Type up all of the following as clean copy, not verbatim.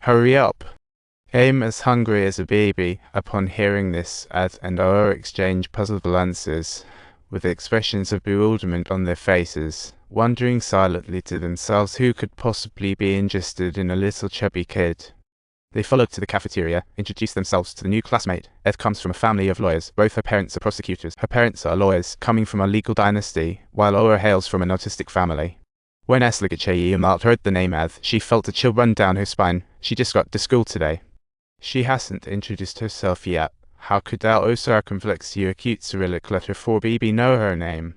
Hurry up! Aim as hungry as a baby upon hearing this, and our exchange puzzled answers, with expressions of bewilderment on their faces, wondering silently to themselves who could possibly be interested in a little chubby kid. They followed to the cafeteria, introduced themselves to the new classmate. Ed comes from a family of lawyers. Both her parents are prosecutors. Her parents are lawyers, coming from a legal dynasty, while Aura hails from an autistic family. When Esligacheyiamalt heard the name Ed, she felt a chill run down her spine. She just got to school today. She hasn't introduced herself yet. How could our circumflex acute Cyrillic letter 4BB know her name?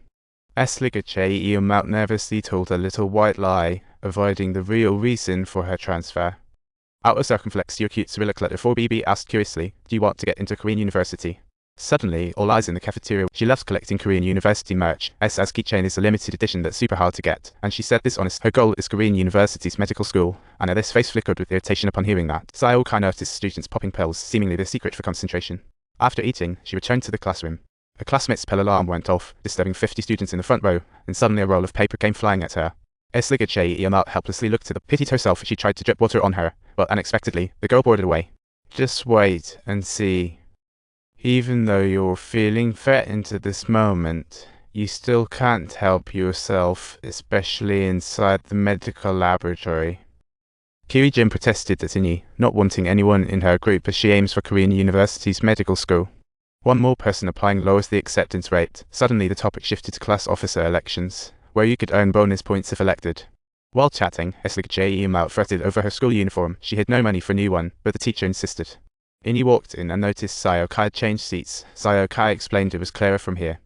Esligacheyiamalt nervously told a little white lie, avoiding the real reason for her transfer. Outer circumflex acute Cyrillic letter 4BB asked curiously, "Do you want to get into Korean university?" Suddenly, all eyes in the cafeteria. She loves collecting Korean university merch. As keychain is a limited edition that's super hard to get, and she said this honest. Her goal is Korean university's medical school, and Ed's face flickered with irritation upon hearing that. Xiao noticed students popping pills, seemingly the secret for concentration. After eating, she returned to the classroom. A classmate's bell alarm went off, disturbing 50 students in the front row, and suddenly a roll of paper came flying at her. Esligacheyiamalt helplessly looked at pitied herself. She tried to drip water on her, but unexpectedly, the girl boarded away. Just wait and see. Even though you're feeling threatened at this moment, you still can't help yourself, especially inside the medical laboratory. Kiri-jin protested at Inyi, not wanting anyone in her group as she aims for Korean University's medical school. One more person applying lowers the acceptance rate. Suddenly the topic shifted to class officer elections, where you could earn bonus points if elected. While chatting, Esligacheyiamalt fretted over her school uniform. She had no money for a new one, but the teacher insisted. Inyi walked in and noticed Xiao had changed seats. Xiao explained it was clearer from here.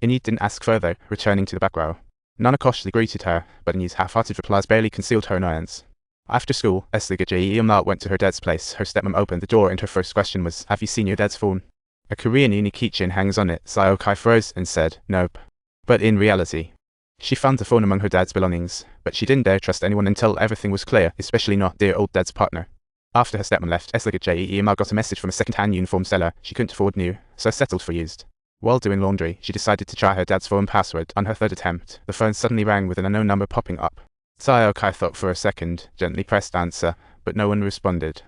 Inyi didn't ask further, returning to the back row. Nana cautiously greeted her, but Inyi's half-hearted replies barely concealed her annoyance. After school, Esligacheyiamalt went to her dad's place. Her stepmom opened the door and her first question was, "Have you seen your dad's phone?" A Korean uni keychain hangs on it. Xiao froze and said, "Nope." But in reality, she found the phone among her dad's belongings, but she didn't dare trust anyone until everything was clear, especially not dear old dad's partner. After her stepmom left, Esligacheyiamalt got a message from a second-hand uniform seller. She couldn't afford new, so settled for used. While doing laundry, she decided to try her dad's phone password. On her third attempt, the phone suddenly rang with an unknown number popping up. Xiao thought for a second, gently pressed answer, but no one responded.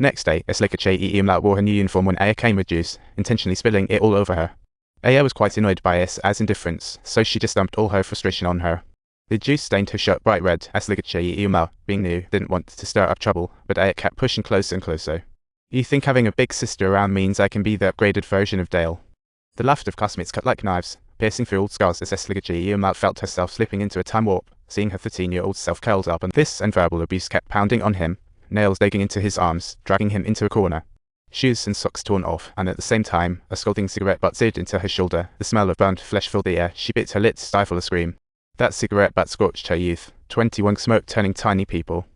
Next day, Esligacheyiamalt wore her new uniform when Aya came with juice, intentionally spilling it all over her. Aya was quite annoyed by Aya's indifference, so she just dumped all her frustration on her. The juice stained her shirt bright red. Esligacheyiamalt, being new, didn't want to stir up trouble, but Aya kept pushing closer and closer. "You think having a big sister around means I can be the upgraded version of Dale?" The laughter of classmates cut like knives, piercing through old scars as Esligacheyiamalt felt herself slipping into a time warp, seeing her 13-year-old self curled up, and this and verbal abuse kept pounding on him, nails digging into his arms, dragging him into a corner. Shoes and socks torn off, and at the same time, a scalding cigarette butt seared into her shoulder. The smell of burnt flesh filled the air. She bit her lip to stifle a scream. That cigarette butt scorched her youth. 21 smoke turning tiny people.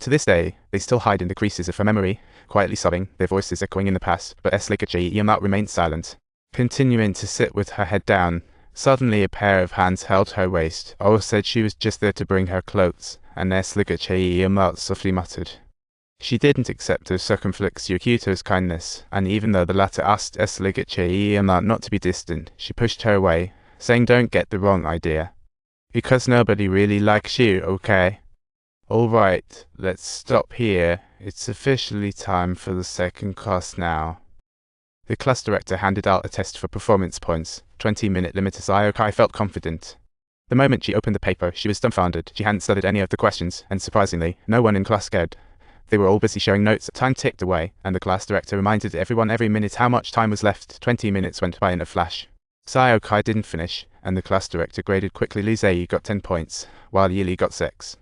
To this day, they still hide in the creases of her memory, quietly sobbing, their voices echoing in the past, but Esligacheyiamalt remained silent, continuing to sit with her head down. Suddenly a pair of hands held her waist. Ol said she was just there to bring her clothes, and Esligacheyiamalt softly muttered. She didn't accept her circumflex Yukito's kindness, and even though the latter asked Esligacheyiamalt not to be distant, she pushed her away, saying, "Don't get the wrong idea. Because nobody really likes you, okay? Alright, let's stop here. It's officially time for the second class now." The class director handed out a test for performance points. 20-minute limit. As Io felt confident. The moment she opened the paper, she was dumbfounded. She hadn't studied any of the questions, and surprisingly, no one in class cared. They were all busy sharing notes. Time ticked away, and the class director reminded everyone every minute how much time was left. 20 minutes went by in a flash. Xiao didn't finish, and the class director graded quickly. Li Zei got 10 points, while Yili got 6.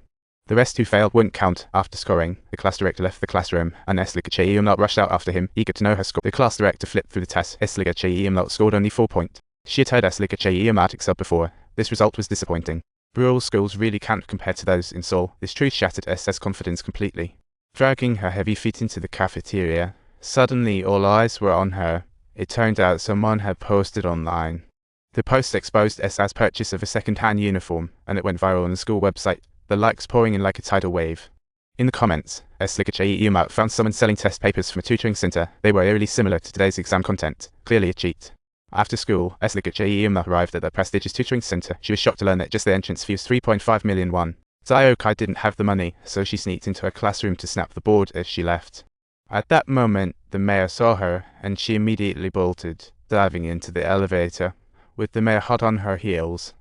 The rest who failed wouldn't count. After scoring, the class director left the classroom, and Esligacheyiamalt rushed out after him, eager to know her score. The class director flipped through the test. Esligacheyiamalt scored only 4 points. She had heard Esligacheyiamalt excel before. This result was disappointing. Rural schools really can't compare to those in Seoul. This truth shattered S's confidence completely. Dragging her heavy feet into the cafeteria, suddenly all eyes were on her. It turned out someone had posted online. The post exposed S's purchase of a second-hand uniform, and it went viral on the school website, the likes pouring in like a tidal wave. In the comments, Esligacheyiamalt found someone selling test papers from a tutoring center. They were eerily similar to today's exam content, clearly a cheat. After school, Esligacheyiamalt arrived at the prestigious tutoring center. She was shocked to learn that just the entrance fee was 3.5 million won. Xiao Kai didn't have the money, so she sneaked into her classroom to snap the board as she left. At that moment, the mayor saw her, and she immediately bolted, diving into the elevator, with the mayor hot on her heels.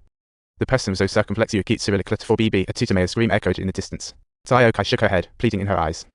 The person was so circumflex you keep Cyrillic letter for BB, a tutor mayor's scream echoed in the distance. Xiao Kai shook her head, pleading in her eyes.